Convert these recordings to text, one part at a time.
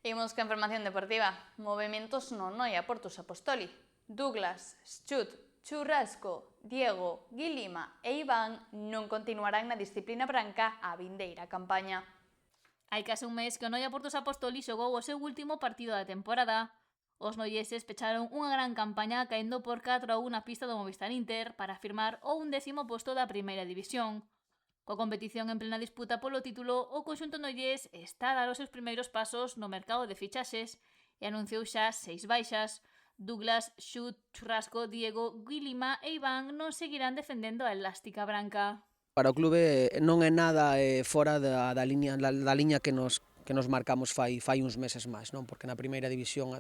Imos ca información deportiva. Movementos no Noia Portus Apostoli. Douglas, Schut, Churrasco, Diego, Guilima e Iván non continuarán na disciplina branca a vindeira campaña. Hai case un mes que o Noia Portus Apostoli xogou o seu último partido da temporada. Os noieses pecharon unha gran campaña caendo por 4-1 na pista do Movistar Inter para afirmar o 11º posto da primeira división. Coa competición en plena disputa polo título, o conxunto noies está a dar os seus primeiros pasos no mercado de fichaxes e anunciou xa 6 baixas. Douglas, Schut, Churrasco, Diego, Guilima e Iván non seguirán defendendo a elástica branca. Para o clube non é nada fora da liña que nos marcamos fai uns meses máis, non? Porque na primeira división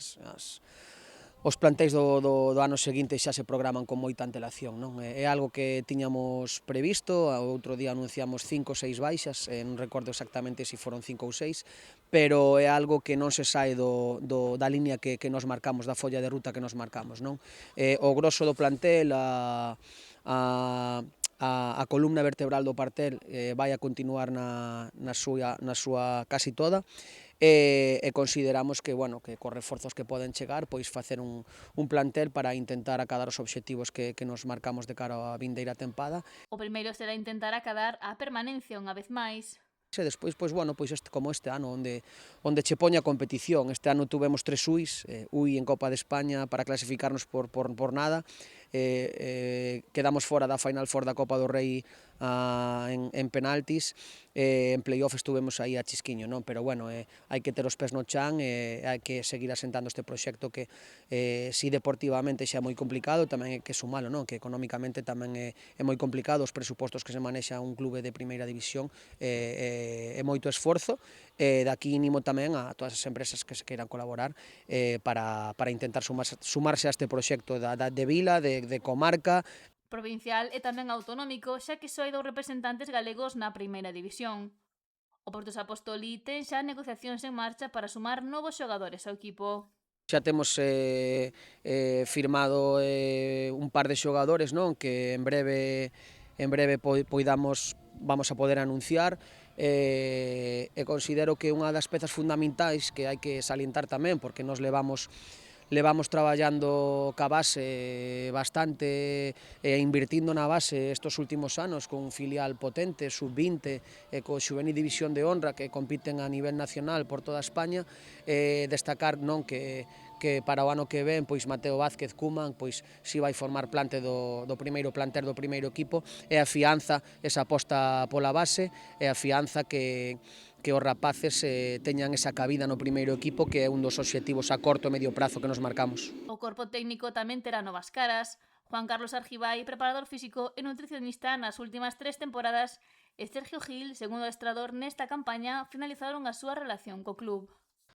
os plantéis do ano seguinte xa se programan con moita antelación, non? É algo que tiñamos previsto, outro día anunciamos 5 ou 6 baixas, non recordo exactamente se foron 5 ou 6, pero é algo que non se sae da liña que nos marcamos, da folla de ruta que nos marcamos, non? O grosso do plantel, a columna vertebral do partel vai a continuar na súa casi toda, e consideramos que, bueno, que cos reforzos que poden chegar, pois facer un plantel para intentar acadar os obxectivos que nos marcamos de cara á vindeira tempada. O primeiro será intentar acadar a permanencia unha vez máis. E despois, pois, bueno, pois como este ano, onde che poña a competición. Este ano tuvemos 3 UIs, UI en Copa de España para clasificarnos por nada, quedamos fora da Final Four da Copa do Rei en penaltis, en playoff estuvemos aí a chisquiño, non? Pero bueno, hai que ter os pés no chan e hai que seguir asentando este proxecto que si deportivamente xa é moi complicado, tamén é que sumalo, non? Que económicamente tamén é moi complicado, os presupostos que se manexa un clube de primeira división é moito esforzo, e daqui animo tamén a todas as empresas que se queiran colaborar para intentar sumarse a este proxecto de vila, de comarca. Provincial e tamén autonómico, xa que só hai 2 representantes galegos na primeira división. O Portus Apostoli ten xa negociacións en marcha para sumar novos xogadores ao equipo. Xa temos firmado un par de xogadores, non? Que en breve vamos a poder anunciar, e considero que unha das pezas fundamentais que hai que salientar tamén, porque nos levamos traballando ca base bastante e invirtindo na base estes últimos anos con un filial potente, sub-20 e co Xuvenil División de Honra que compiten a nivel nacional por toda España, destacar, non, que para o ano que ven pois Mateo Vázquez Cuman pois si vai formar plante do primeiro planter do primeiro equipo, e afianza esa aposta pola base e afianza que os rapaces teñan esa cabida no primeiro equipo, que é un dos obxectivos a corto e medio prazo que nos marcamos. O corpo técnico tamén terá novas caras. Juan Carlos Argibay, preparador físico e nutricionista nas últimas 3 temporadas, e Sergio Gil, segundo adestrador nesta campaña, finalizaron a súa relación co club.